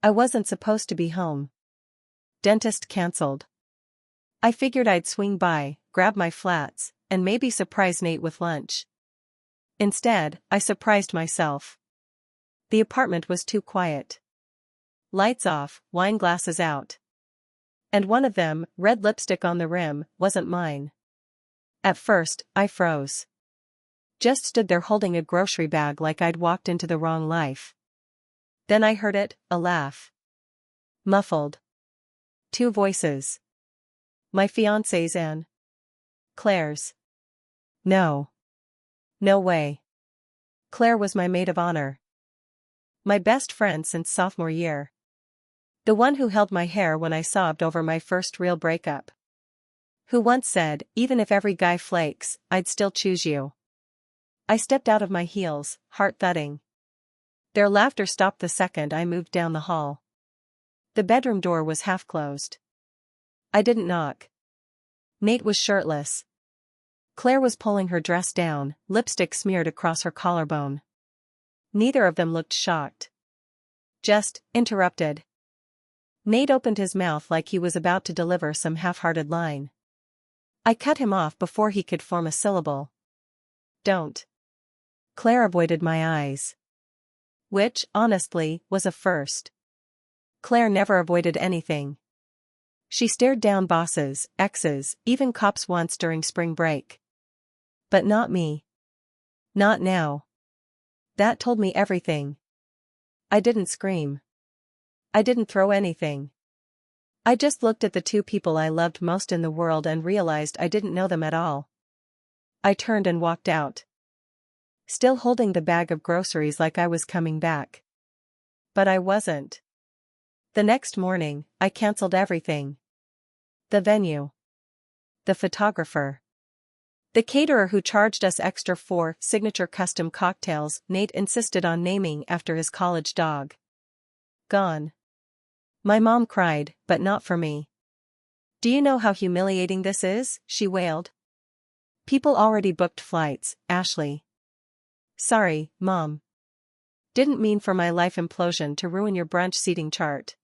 I wasn't supposed to be home. Dentist cancelled. I figured I'd swing by, grab my flats, and maybe surprise Nate with lunch. Instead, I surprised myself. The apartment was too quiet. Lights off, wine glasses out. And one of them, red lipstick on the rim, wasn't mine. At first, I froze. Just stood there holding a grocery bag like I'd walked into the wrong life. Then I heard it, a laugh. Muffled. Two voices. My fiancé's and Claire's. No. No way. Claire was my maid of honor. My best friend since sophomore year. The one who held my hair when I sobbed over my first real breakup. Who once said, even if every guy flakes, I'd still choose you. I stepped out of my heels, heart thudding. Their laughter stopped the second I moved down the hall. The bedroom door was half closed. I didn't knock. Nate was shirtless. Claire was pulling her dress down, lipstick smeared across her collarbone. Neither of them looked shocked. Just interrupted. Nate opened his mouth like he was about to deliver some half-hearted line. I cut him off before he could form a syllable. Don't. Claire avoided my eyes. Which, honestly, was a first. Claire never avoided anything. She stared down bosses, exes, even cops once during spring break. But not me. Not now. That told me everything. I didn't scream. I didn't throw anything. I just looked at the two people I loved most in the world and realized I didn't know them at all. I turned and walked out. Still holding the bag of groceries like I was coming back. But I wasn't. The next morning, I canceled everything. The venue. The photographer. The caterer who charged us extra for signature custom cocktails Nate insisted on naming after his college dog. Gone. My mom cried, but not for me. Do you know how humiliating this is? She wailed. People already booked flights, Ashley. Sorry, Mom. Didn't mean for my life implosion to ruin your brunch seating chart.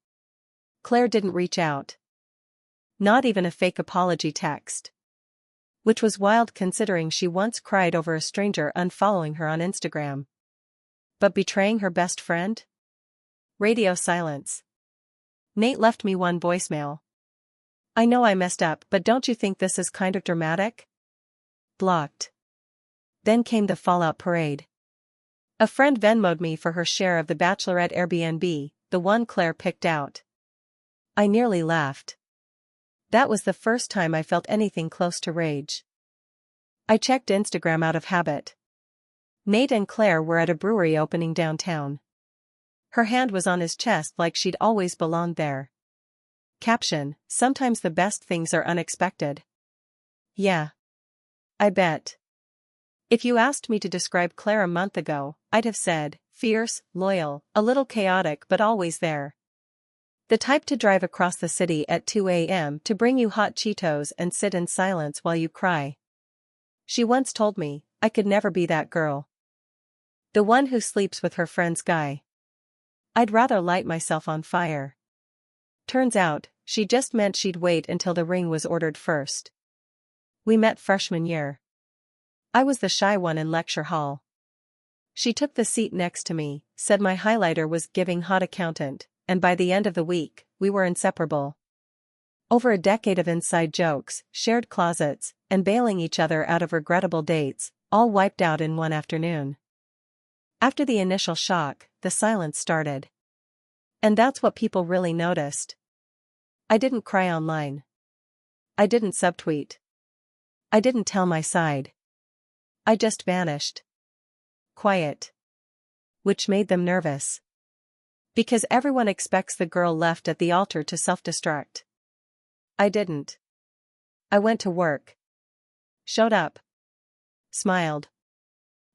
Claire didn't reach out. Not even a fake apology text. Which was wild considering she once cried over a stranger unfollowing her on Instagram. But betraying her best friend? Radio silence. Nate left me one voicemail. I know I messed up, but don't you think this is kind of dramatic? Blocked. Then came the fallout parade. A friend Venmo'd me for her share of the Bachelorette Airbnb, the one Claire picked out. I nearly laughed. That was the first time I felt anything close to rage. I checked Instagram out of habit. Nate and Claire were at a brewery opening downtown. Her hand was on his chest like she'd always belonged there. Caption: sometimes the best things are unexpected. Yeah. I bet. If you asked me to describe Claire a month ago, I'd have said, fierce, loyal, a little chaotic but always there. The type to drive across the city at 2 a.m. to bring you hot Cheetos and sit in silence while you cry. She once told me, I could never be that girl. The one who sleeps with her friend's guy. I'd rather light myself on fire. Turns out, she just meant she'd wait until the ring was ordered first. We met freshman year. I was the shy one in lecture hall. She took the seat next to me, said my highlighter was giving hot accountant, and by the end of the week, we were inseparable. Over a decade of inside jokes, shared closets, and bailing each other out of regrettable dates, all wiped out in one afternoon. After the initial shock, the silence started. And that's what people really noticed. I didn't cry online. I didn't subtweet. I didn't tell my side. I just vanished. Quiet. Which made them nervous. Because everyone expects the girl left at the altar to self-destruct. I didn't. I went to work. Showed up. Smiled.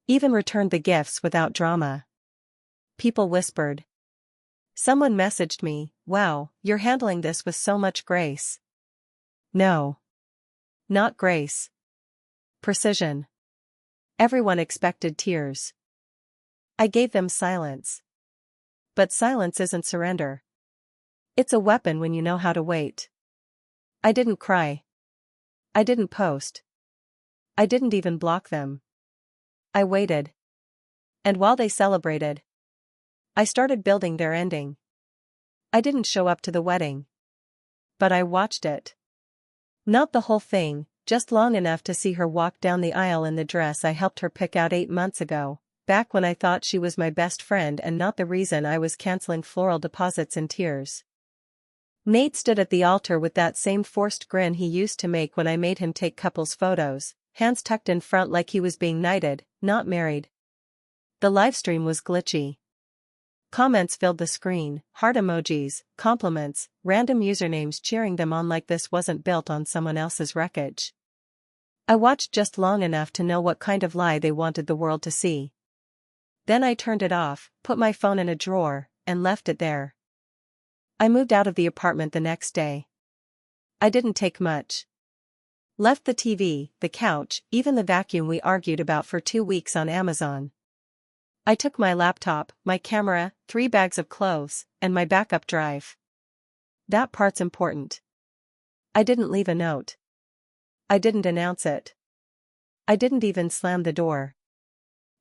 Even returned the gifts without drama. People whispered. Someone messaged me, wow, you're handling this with so much grace. No. Not grace. Precision. Everyone expected tears. I gave them silence. But silence isn't surrender. It's a weapon when you know how to wait. I didn't cry. I didn't post. I didn't even block them. I waited. And while they celebrated, I started building their ending. I didn't show up to the wedding. But I watched it. Not the whole thing, just long enough to see her walk down the aisle in the dress I helped her pick out 8 months ago, back when I thought she was my best friend and not the reason I was canceling floral deposits in tears. Nate stood at the altar with that same forced grin he used to make when I made him take couples photos, hands tucked in front like he was being knighted, not married. The livestream was glitchy. Comments filled the screen, heart emojis, compliments, random usernames cheering them on like this wasn't built on someone else's wreckage. I watched just long enough to know what kind of lie they wanted the world to see. Then I turned it off, put my phone in a drawer, and left it there. I moved out of the apartment the next day. I didn't take much. Left the TV, the couch, even the vacuum we argued about for 2 weeks on Amazon. I took my laptop, my camera, 3 bags of clothes, and my backup drive. That part's important. I didn't leave a note. I didn't announce it. I didn't even slam the door.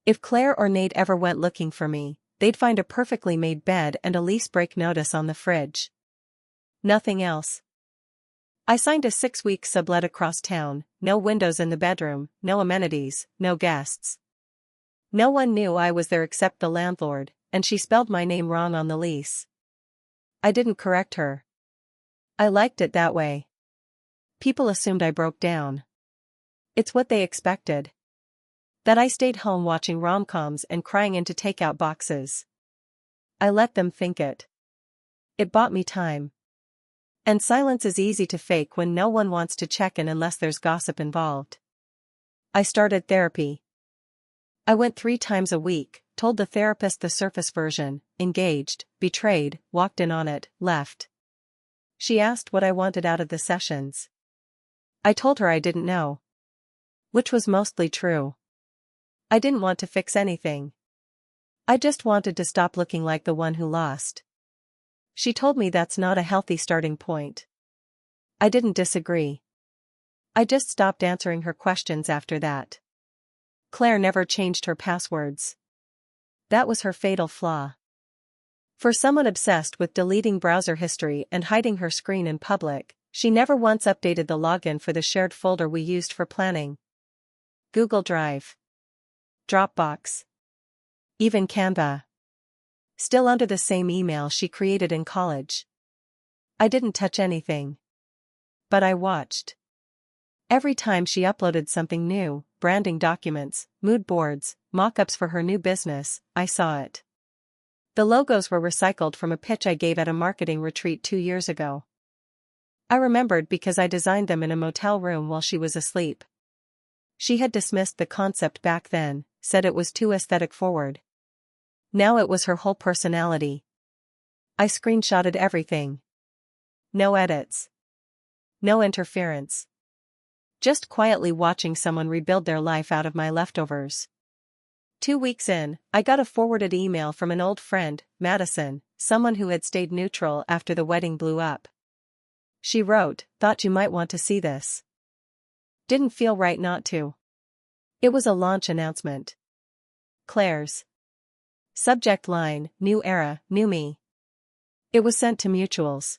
If Claire or Nate ever went looking for me, they'd find a perfectly made bed and a lease break notice on the fridge. Nothing else. I signed a 6-week sublet across town, no windows in the bedroom, no amenities, no guests. No one knew I was there except the landlord, and she spelled my name wrong on the lease. I didn't correct her. I liked it that way. People assumed I broke down. It's what they expected. That I stayed home watching rom-coms and crying into takeout boxes. I let them think it. It bought me time. And silence is easy to fake when no one wants to check in unless there's gossip involved. I started therapy. I went 3 times a week, told the therapist the surface version, engaged, betrayed, walked in on it, left. She asked what I wanted out of the sessions. I told her I didn't know. Which was mostly true. I didn't want to fix anything. I just wanted to stop looking like the one who lost. She told me that's not a healthy starting point. I didn't disagree. I just stopped answering her questions after that. Claire never changed her passwords. That was her fatal flaw. For someone obsessed with deleting browser history and hiding her screen in public, she never once updated the login for the shared folder we used for planning. Google Drive. Dropbox. Even Canva. Still under the same email she created in college. I didn't touch anything. But I watched. Every time she uploaded something new, branding documents, mood boards, mock-ups for her new business, I saw it. The logos were recycled from a pitch I gave at a marketing retreat 2 years ago. I remembered because I designed them in a motel room while she was asleep. She had dismissed the concept back then, said it was too aesthetic forward. Now it was her whole personality. I screenshotted everything. No edits. No interference. Just quietly watching someone rebuild their life out of my leftovers. 2 weeks in, I got a forwarded email from an old friend, Madison, someone who had stayed neutral after the wedding blew up. She wrote, "Thought you might want to see this. Didn't feel right not to." It was a launch announcement. Claire's. Subject line, "New era, new me." It was sent to mutuals.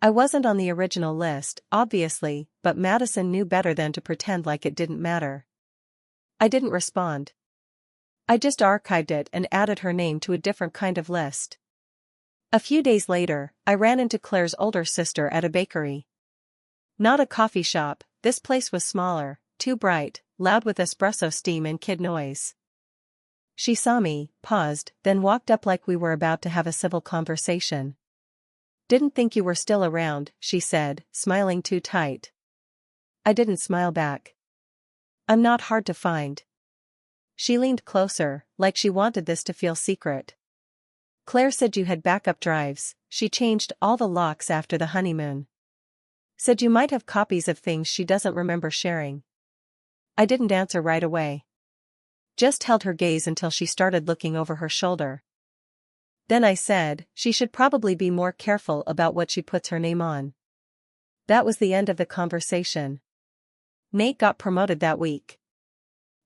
I wasn't on the original list, obviously, but Madison knew better than to pretend like it didn't matter. I didn't respond. I just archived it and added her name to a different kind of list. A few days later, I ran into Claire's older sister at a bakery. Not a coffee shop, this place was smaller, too bright, loud with espresso steam and kid noise. She saw me, paused, then walked up like we were about to have a civil conversation. "Didn't think you were still around," she said, smiling too tight. I didn't smile back. "I'm not hard to find." She leaned closer, like she wanted this to feel secret. "Claire said you had backup drives, she changed all the locks after the honeymoon. Said you might have copies of things she doesn't remember sharing." I didn't answer right away. Just held her gaze until she started looking over her shoulder. Then I said, she should probably be more careful about what she puts her name on. That was the end of the conversation. Nate got promoted that week.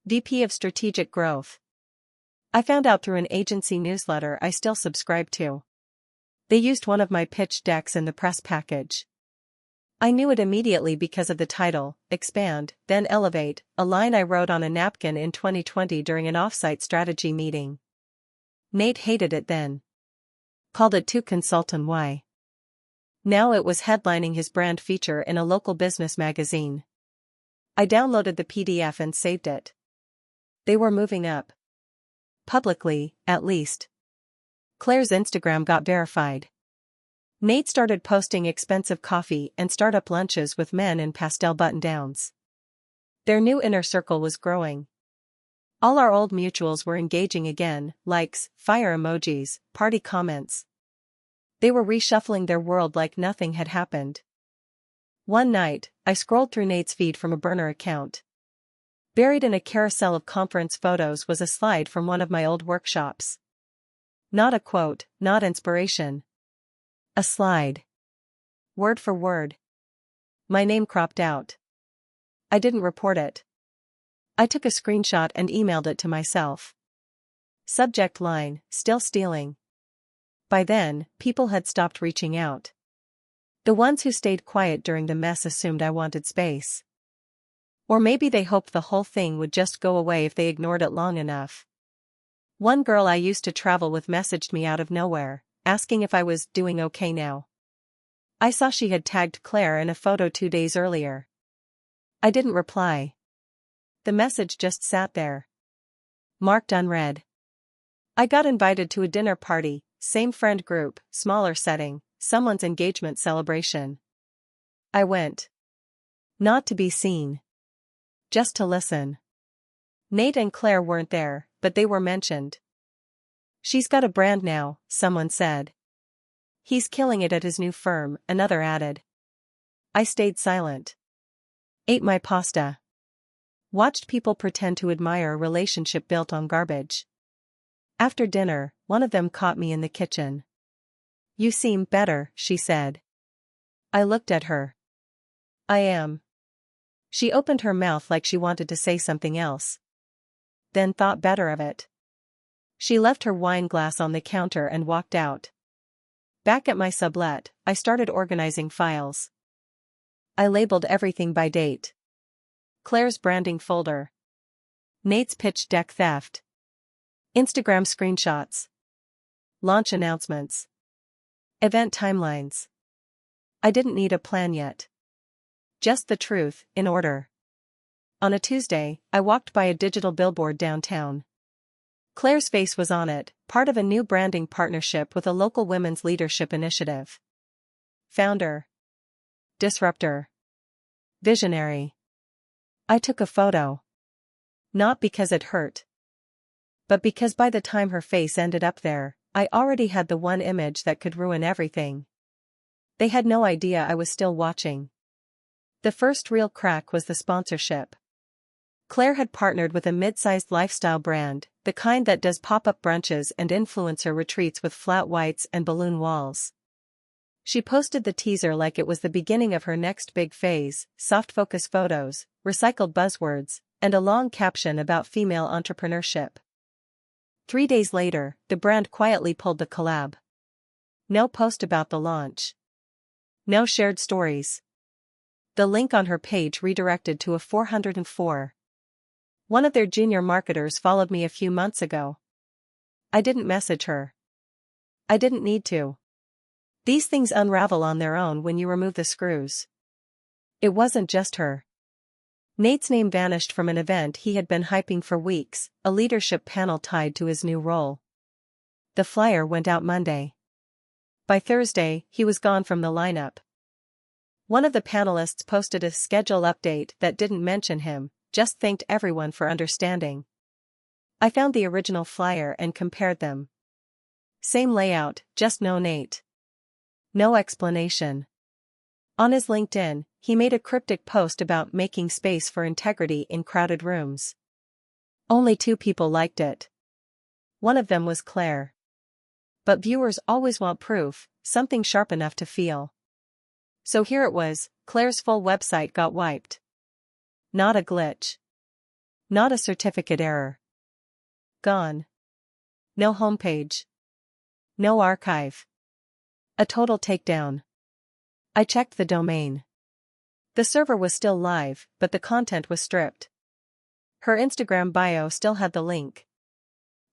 VP of Strategic Growth. I found out through an agency newsletter I still subscribe to. They used one of my pitch decks in the press package. I knew it immediately because of the title, Expand, Then Elevate, a line I wrote on a napkin in 2020 during an off-site strategy meeting. Nate hated it then. Called it too consultant. Why? Now it was headlining his brand feature in a local business magazine. I downloaded the PDF and saved it. They were moving up. Publicly, at least. Claire's Instagram got verified. Nate started posting expensive coffee and startup lunches with men in pastel button-downs. Their new inner circle was growing. All our old mutuals were engaging again, likes, fire emojis, party comments. They were reshuffling their world like nothing had happened. One night, I scrolled through Nate's feed from a burner account. Buried in a carousel of conference photos was a slide from one of my old workshops. Not a quote, not inspiration. A slide. Word for word. My name cropped out. I didn't report it. I took a screenshot and emailed it to myself. Subject line, still stealing. By then, people had stopped reaching out. The ones who stayed quiet during the mess assumed I wanted space. Or maybe they hoped the whole thing would just go away if they ignored it long enough. One girl I used to travel with messaged me out of nowhere, asking if I was doing okay now. I saw she had tagged Claire in a photo 2 days earlier. I didn't reply. The message just sat there. Marked unread. I got invited to a dinner party, same friend group, smaller setting, someone's engagement celebration. I went. Not to be seen. Just to listen. Nate and Claire weren't there, but they were mentioned. She's got a brand now, someone said. He's killing it at his new firm, another added. I stayed silent. Ate my pasta. Watched people pretend to admire a relationship built on garbage. After dinner, one of them caught me in the kitchen. You seem better, she said. I looked at her. I am. She opened her mouth like she wanted to say something else. Then thought better of it. She left her wine glass on the counter and walked out. Back at my sublet, I started organizing files. I labeled everything by date. Claire's branding folder. Nate's pitch deck theft. Instagram screenshots. Launch announcements. Event timelines. I didn't need a plan yet. Just the truth, in order. On a Tuesday, I walked by a digital billboard downtown. Claire's face was on it, part of a new branding partnership with a local women's leadership initiative. Founder. Disruptor. Visionary. I took a photo. Not because it hurt. But because by the time her face ended up there, I already had the one image that could ruin everything. They had no idea I was still watching. The first real crack was the sponsorship. Claire had partnered with a mid-sized lifestyle brand, the kind that does pop-up brunches and influencer retreats with flat whites and balloon walls. She posted the teaser like it was the beginning of her next big phase, soft focus photos, recycled buzzwords, and a long caption about female entrepreneurship. 3 days later, the brand quietly pulled the collab. No post about the launch. No shared stories. The link on her page redirected to a 404. One of their junior marketers followed me a few months ago. I didn't message her. I didn't need to. These things unravel on their own when you remove the screws. It wasn't just her. Nate's name vanished from an event he had been hyping for weeks, a leadership panel tied to his new role. The flyer went out Monday. By Thursday, he was gone from the lineup. One of the panelists posted a schedule update that didn't mention him, just thanked everyone for understanding. I found the original flyer and compared them. Same layout, just no Nate. No explanation. On his LinkedIn, he made a cryptic post about making space for integrity in crowded rooms. Only 2 people liked it. One of them was Claire. But viewers always want proof, something sharp enough to feel. So here it was, Claire's full website got wiped. Not a glitch. Not a certificate error. Gone. No homepage. No archive. A total takedown. I checked the domain. The server was still live, but the content was stripped. Her Instagram bio still had the link.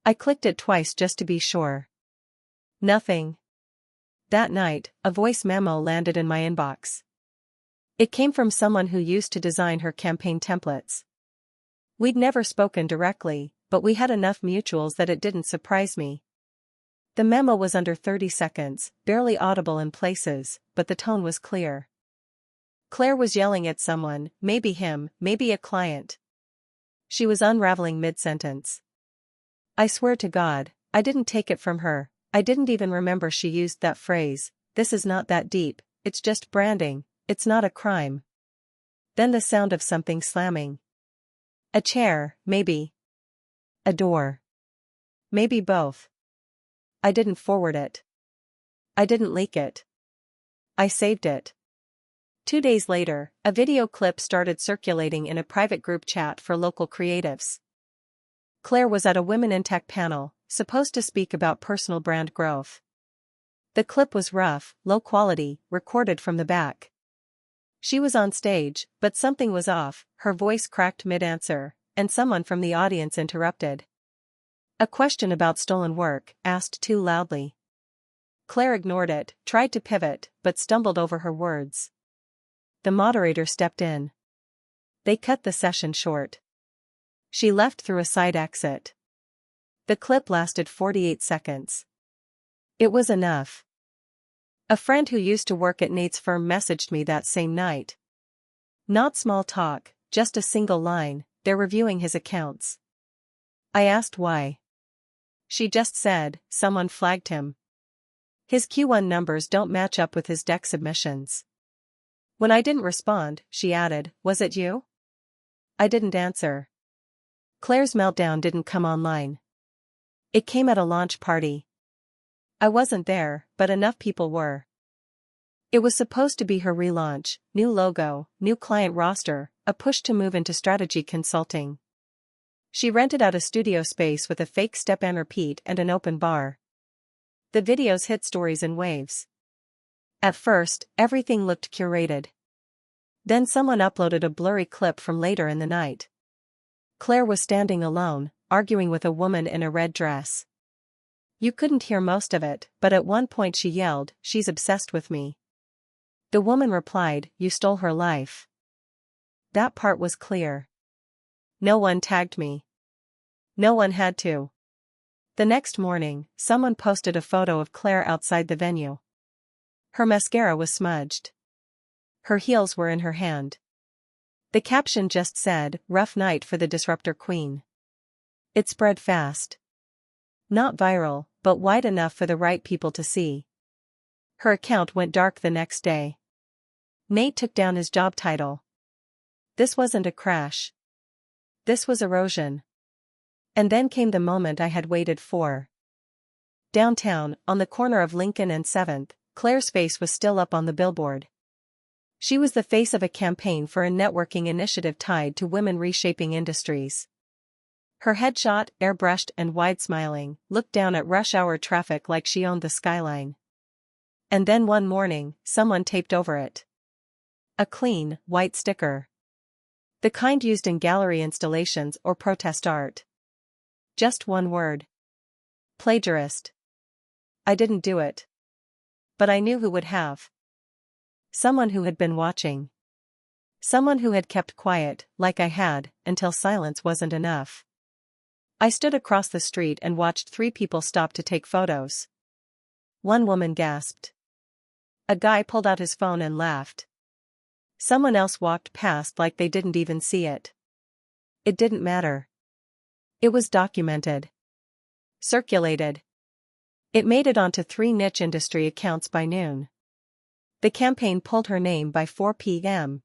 I clicked it twice just to be sure. Nothing. That night, a voice memo landed in my inbox. It came from someone who used to design her campaign templates. We'd never spoken directly, but we had enough mutuals that it didn't surprise me. The memo was under 30 seconds, barely audible in places, but the tone was clear. Claire was yelling at someone, maybe him, maybe a client. She was unraveling mid-sentence. I swear to God, I didn't take it from her. I didn't even remember she used that phrase. This is not that deep, it's just branding, it's not a crime. Then the sound of something slamming. A chair, maybe. A door. Maybe both. I didn't forward it. I didn't leak it. I saved it. 2 days later, a video clip started circulating in a private group chat for local creatives. Claire was at a Women in Tech panel, supposed to speak about personal brand growth. The clip was rough, low quality, recorded from the back. She was on stage, but something was off, her voice cracked mid-answer, and someone from the audience interrupted. A question about stolen work, asked too loudly. Claire ignored it, tried to pivot, but stumbled over her words. The moderator stepped in. They cut the session short. She left through a side exit. The clip lasted 48 seconds. It was enough. A friend who used to work at Nate's firm messaged me that same night. Not small talk, just a single line, they're reviewing his accounts. I asked why. She just said, someone flagged him. His Q1 numbers don't match up with his deck submissions. When I didn't respond, she added, was it you? I didn't answer. Claire's meltdown didn't come online. It came at a launch party. I wasn't there, but enough people were. It was supposed to be her relaunch, new logo, new client roster, a push to move into strategy consulting. She rented out a studio space with a fake step and repeat and an open bar. The videos hit stories in waves. At first, everything looked curated. Then someone uploaded a blurry clip from later in the night. Claire was standing alone, arguing with a woman in a red dress. You couldn't hear most of it, but at one point she yelled, "She's obsessed with me." The woman replied, "You stole her life." That part was clear. No one tagged me. No one had to. The next morning, someone posted a photo of Claire outside the venue. Her mascara was smudged. Her heels were in her hand. The caption just said, "Rough night for the disruptor queen." It spread fast. Not viral, but wide enough for the right people to see. Her account went dark the next day. Nate took down his job title. This wasn't a crash. This was erosion. And then came the moment I had waited for. Downtown, on the corner of Lincoln and 7th, Claire's face was still up on the billboard. She was the face of a campaign for a networking initiative tied to women reshaping industries. Her headshot, airbrushed and wide-smiling, looked down at rush-hour traffic like she owned the skyline. And then one morning, someone taped over it. A clean, white sticker. The kind used in gallery installations or protest art. Just one word. Plagiarist. I didn't do it. But I knew who would have. Someone who had been watching. Someone who had kept quiet, like I had, until silence wasn't enough. I stood across the street and watched 3 people stop to take photos. One woman gasped. A guy pulled out his phone and laughed. Someone else walked past like they didn't even see it. It didn't matter. It was documented. Circulated. It made it onto 3 niche industry accounts by noon. The campaign pulled her name by 4 p.m.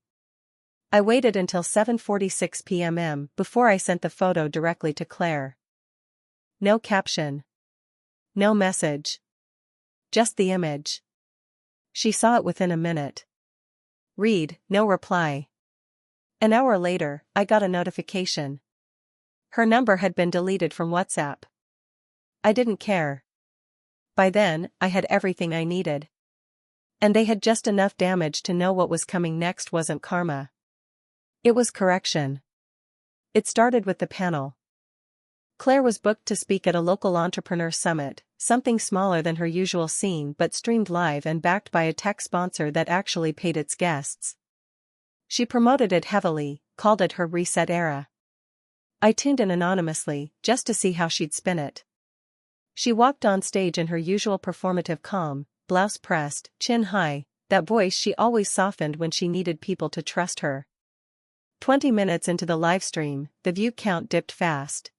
I waited until 7:46 p.m. before I sent the photo directly to Claire. No caption. No message. just the image. She saw it within a minute. Read, no reply. An hour later, I got a notification. Her number had been deleted from WhatsApp. I didn't care. By then, I had everything I needed. And they had just enough damage to know what was coming next wasn't karma. It was correction. It started with the panel. Claire was booked to speak at a local entrepreneur summit, something smaller than her usual scene but streamed live and backed by a tech sponsor that actually paid its guests. She promoted it heavily, called it her reset era. I tuned in anonymously, just to see how she'd spin it. She walked on stage in her usual performative calm, blouse pressed, chin high, that voice she always softened when she needed people to trust her. 20 minutes into the livestream, the view count dipped fast.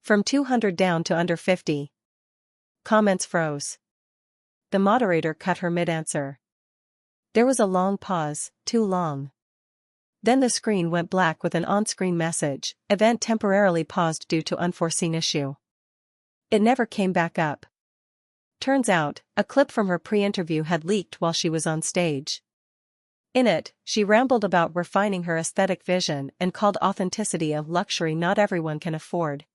From 200 down to under 50. Comments froze. The moderator cut her mid-answer. There was a long pause, too long. Then the screen went black with an on-screen message, event temporarily paused due to unforeseen issue. It never came back up. Turns out, a clip from her pre-interview had leaked while she was on stage. In it, she rambled about refining her aesthetic vision and called authenticity a luxury not everyone can afford.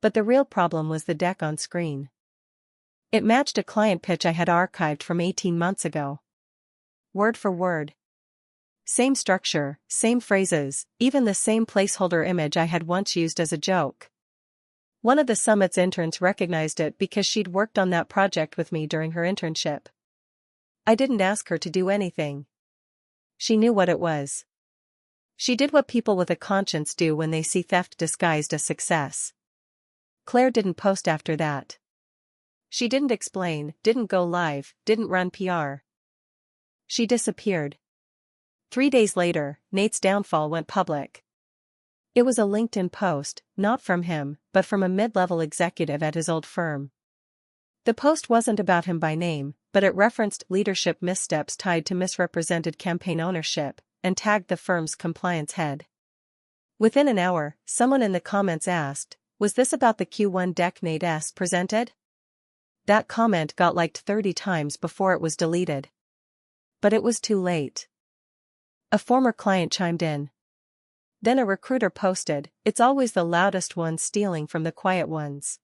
But the real problem was the deck on screen. It matched a client pitch I had archived from 18 months ago. Word for word. Same structure, same phrases, even the same placeholder image I had once used as a joke. One of the summit's interns recognized it because she'd worked on that project with me during her internship. I didn't ask her to do anything. She knew what it was. She did what people with a conscience do when they see theft disguised as success. Claire didn't post after that. She didn't explain, didn't go live, didn't run PR. She disappeared. 3 days later, Nate's downfall went public. It was a LinkedIn post, not from him, but from a mid-level executive at his old firm. The post wasn't about him by name, but it referenced leadership missteps tied to misrepresented campaign ownership, and tagged the firm's compliance head. Within an hour, someone in the comments asked, "Was this about the Q1 deck Nate S. presented?" That comment got liked 30 times before it was deleted. But it was too late. A former client chimed in. Then a recruiter posted, "It's always the loudest ones stealing from the quiet ones."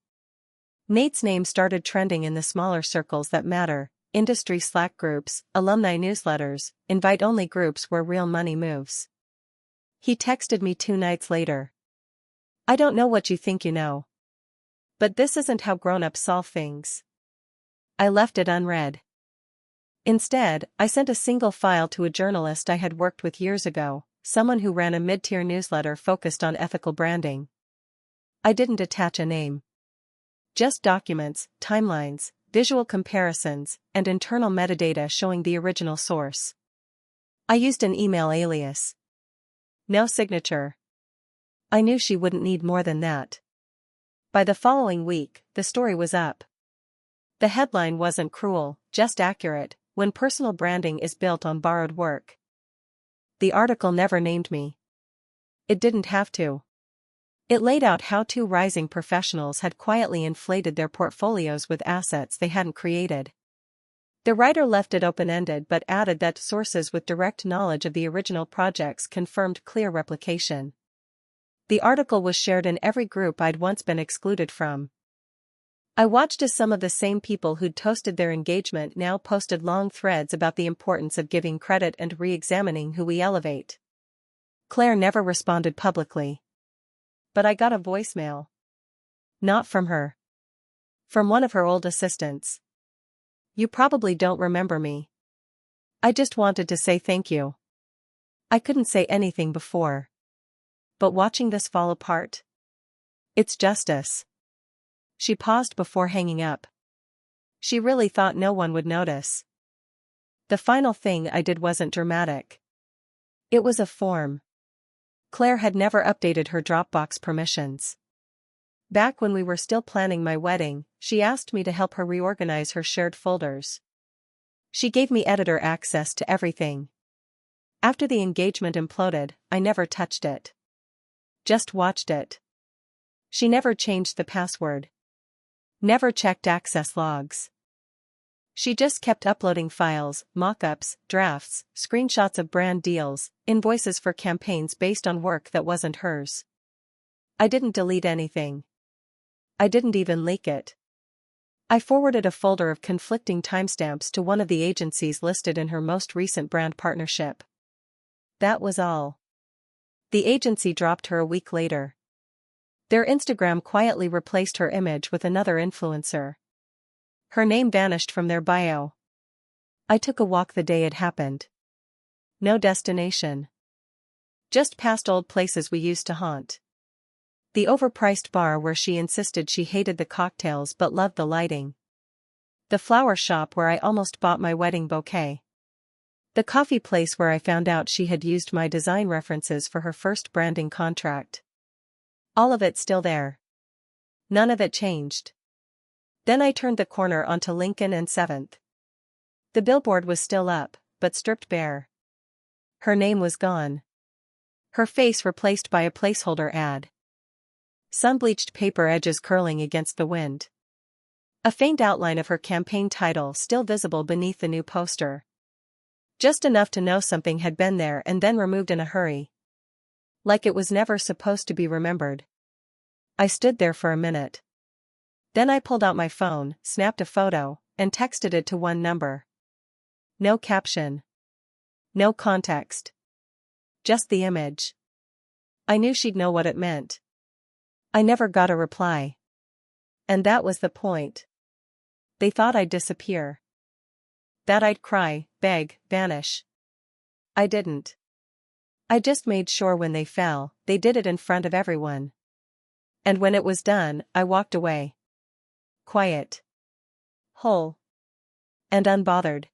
Nate's name started trending in the smaller circles that matter, industry Slack groups, alumni newsletters, invite-only groups where real money moves. He texted me 2 nights later. "I don't know what you think you know. But this isn't how grown-ups solve things." I left it unread. Instead, I sent a single file to a journalist I had worked with years ago, someone who ran a mid-tier newsletter focused on ethical branding. I didn't attach a name. Just documents, timelines, visual comparisons, and internal metadata showing the original source. I used an email alias. No signature. I knew she wouldn't need more than that. By the following week, the story was up. The headline wasn't cruel, just accurate, when personal branding is built on borrowed work. The article never named me. It didn't have to. It laid out how 2 rising professionals had quietly inflated their portfolios with assets they hadn't created. The writer left it open-ended but added that sources with direct knowledge of the original projects confirmed clear replication. The article was shared in every group I'd once been excluded from. I watched as some of the same people who'd toasted their engagement now posted long threads about the importance of giving credit and re-examining who we elevate. Claire never responded publicly. But I got a voicemail. Not from her. From one of her old assistants. "You probably don't remember me. I just wanted to say thank you. I couldn't say anything before. But watching this fall apart? It's justice." She paused before hanging up. She really thought no one would notice. The final thing I did wasn't dramatic. It was a form. Claire had never updated her Dropbox permissions. Back when we were still planning my wedding, she asked me to help her reorganize her shared folders. She gave me editor access to everything. After the engagement imploded, I never touched it. Just watched it. She never changed the password. Never checked access logs. She just kept uploading files, mock-ups, drafts, screenshots of brand deals, invoices for campaigns based on work that wasn't hers. I didn't delete anything. I didn't even leak it. I forwarded a folder of conflicting timestamps to one of the agencies listed in her most recent brand partnership. That was all. The agency dropped her a week later. Their Instagram quietly replaced her image with another influencer. Her name vanished from their bio. I took a walk the day it happened. No destination. Just past old places we used to haunt. The overpriced bar where she insisted she hated the cocktails but loved the lighting. The flower shop where I almost bought my wedding bouquet. The coffee place where I found out she had used my design references for her first branding contract. All of it still there. None of it changed. Then I turned the corner onto Lincoln and 7th. The billboard was still up, but stripped bare. Her name was gone. Her face replaced by a placeholder ad. Sun-bleached paper edges curling against the wind. A faint outline of her campaign title still visible beneath the new poster. Just enough to know something had been there and then removed in a hurry. Like it was never supposed to be remembered. I stood there for a minute. Then I pulled out my phone, snapped a photo, and texted it to one number. No caption. No context. Just the image. I knew she'd know what it meant. I never got a reply. And that was the point. They thought I'd disappear. That I'd cry, beg, vanish. I didn't. I just made sure when they fell, they did it in front of everyone. And when it was done, I walked away. Quiet. Whole. And unbothered.